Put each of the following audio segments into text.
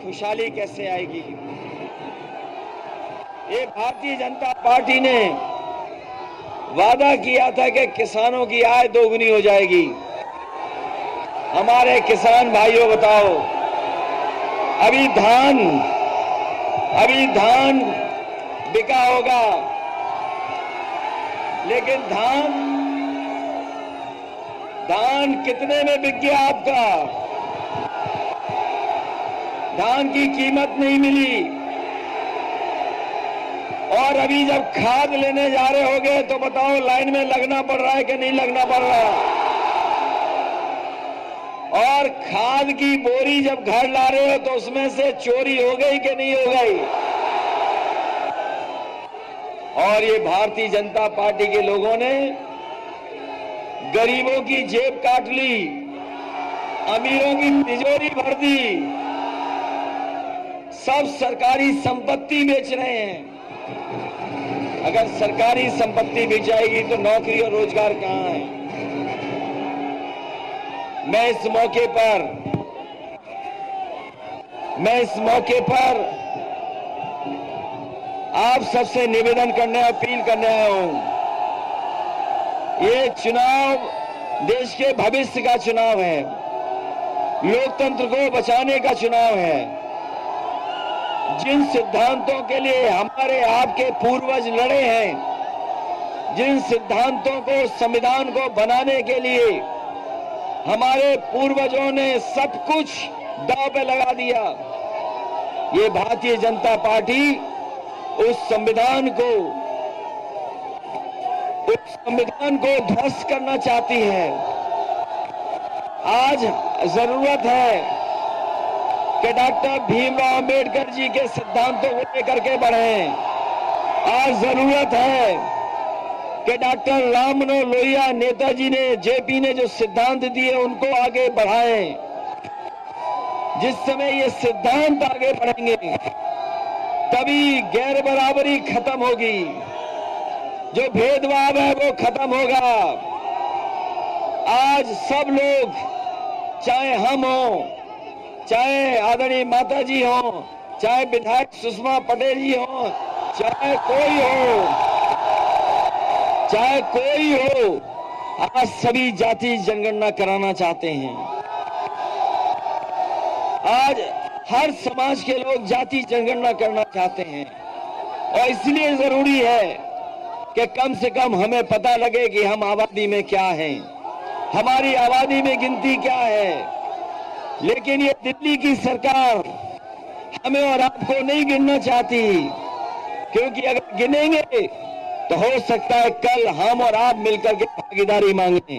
खुशहाली कैसे आएगी। ये भारतीय जनता पार्टी ने वादा किया था कि किसानों की आय दोगुनी हो जाएगी। हमारे किसान भाइयों बताओ, अभी धान बिका होगा, लेकिन धान कितने में बिक गया आपका? धान की कीमत नहीं मिली। और अभी जब खाद लेने जा रहे होगे तो बताओ लाइन में लगना पड़ रहा है कि नहीं लगना पड़ रहा? और खाद की बोरी जब घर ला रहे हो तो उसमें से चोरी हो गई कि नहीं हो गई? और ये भारतीय जनता पार्टी के लोगों ने गरीबों की जेब काट ली, अमीरों की तिजोरी भर दी, सब सरकारी संपत्ति बेच रहे हैं। अगर सरकारी संपत्ति बिक जाएगी तो नौकरी और रोजगार कहां है? मैं इस मौके पर आप सबसे निवेदन करने और अपील करने आया हूं। ये चुनाव देश के भविष्य का चुनाव है, लोकतंत्र को बचाने का चुनाव है। जिन सिद्धांतों के लिए हमारे आपके पूर्वज लड़े हैं, जिन सिद्धांतों को, संविधान को बनाने के लिए हमारे पूर्वजों ने सब कुछ दांव पे लगा दिया, ये भारतीय जनता पार्टी उस संविधान को ध्वस्त करना चाहती है। आज जरूरत है कि डॉक्टर भीमराव अंबेडकर जी के सिद्धांतों को लेकर के बढ़ें। आज जरूरत है कि डॉक्टर राम मनोहर लोहिया, नेताजी ने, जेपी ने जो सिद्धांत दिए उनको आगे बढ़ाएं। जिस समय ये सिद्धांत आगे बढ़ेंगे तभी गैर बराबरी खत्म होगी, जो भेदभाव है वो खत्म होगा। आज सब लोग, चाहे हम हो, चाहे आदरणीय माता जी हो, चाहे विधायक सुषमा पटेल जी हो, चाहे कोई हो, आज सभी जाति जनगणना कराना चाहते हैं। आज हर समाज के लोग जाति जनगणना करना चाहते हैं और इसलिए जरूरी है कि कम से कम हमें पता लगे कि हम आबादी में क्या हैं, हमारी आबादी में गिनती क्या है। लेकिन ये दिल्ली की सरकार हमें और आपको नहीं गिनना चाहती, क्योंकि अगर गिनेंगे तो हो सकता है कल हम और आप मिलकर के भागीदारी मांगे।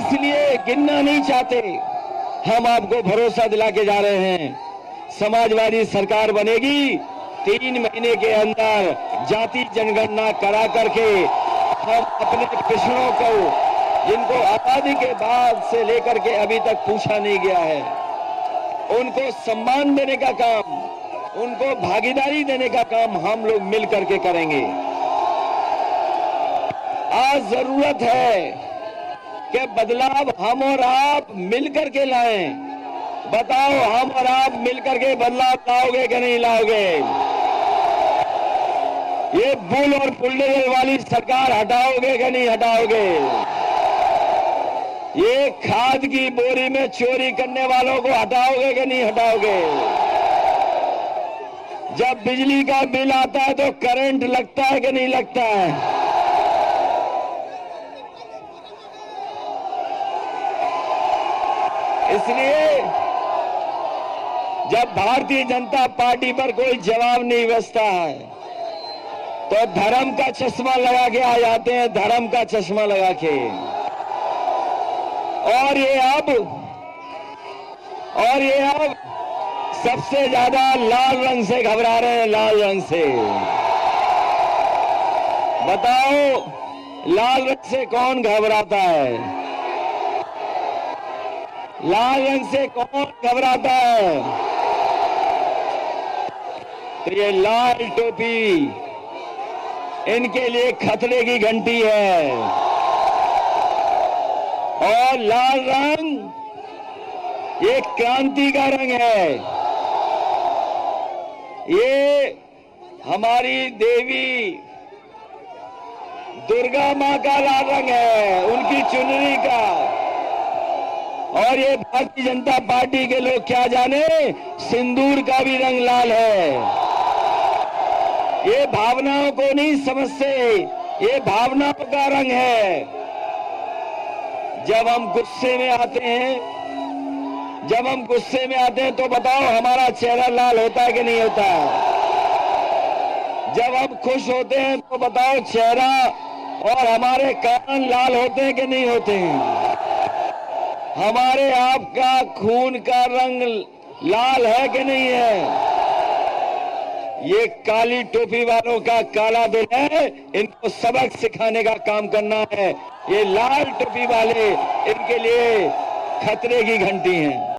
इसलिए गिनना नहीं चाहते। हम आपको भरोसा दिला के जा रहे हैं, समाजवादी सरकार बनेगी। 3 महीने के अंदर जाति जनगणना करा करके हम अपने पिछड़ों को, जिनको आबादी के बाद से लेकर के अभी तक पूछा नहीं गया है, उनको सम्मान देने का काम, उनको भागीदारी देने का काम हम लोग मिल करके करेंगे। आज जरूरत है कि बदलाव हम और आप मिलकर के लाएं। बताओ, हम और आप मिलकर के बदलाव लाओगे कि नहीं लाओगे? ये बुल और बुलडोजर वाली सरकार हटाओगे कि नहीं हटाओगे? ये खाद की बोरी में चोरी करने वालों को हटाओगे कि नहीं हटाओगे? जब बिजली का बिल आता है तो करंट लगता है कि नहीं लगता है? इसलिए जब भारतीय जनता पार्टी पर कोई जवाब नहीं बचता है तो धर्म का चश्मा लगा के आ जाते हैं, धर्म का चश्मा लगा के। और ये अब सबसे ज्यादा लाल रंग से घबरा रहे हैं, लाल रंग से। बताओ, लाल रंग से कौन घबराता है? लाल रंग से कौन घबराता है? तो ये लाल टोपी इनके लिए खतरे की घंटी है। और लाल रंग ये क्रांति का रंग है, ये हमारी देवी दुर्गा मां का लाल रंग है, उनकी चुनरी का। और ये भारतीय जनता पार्टी के लोग क्या जाने, सिंदूर का भी रंग लाल है। ये भावनाओं को नहीं समझते, ये भावनाओं का रंग है। जब हम गुस्से में आते हैं, तो बताओ हमारा चेहरा लाल होता है कि नहीं होता है? जब हम खुश होते हैं तो बताओ चेहरा और हमारे कान लाल होते हैं कि नहीं होते हैं? हमारे आपका खून का रंग लाल है कि नहीं है? ये काली टोपी वालों का काला दिल है, इनको सबक सिखाने का काम करना है। ये लाल टोपी वाले इनके लिए खतरे की घंटी हैं।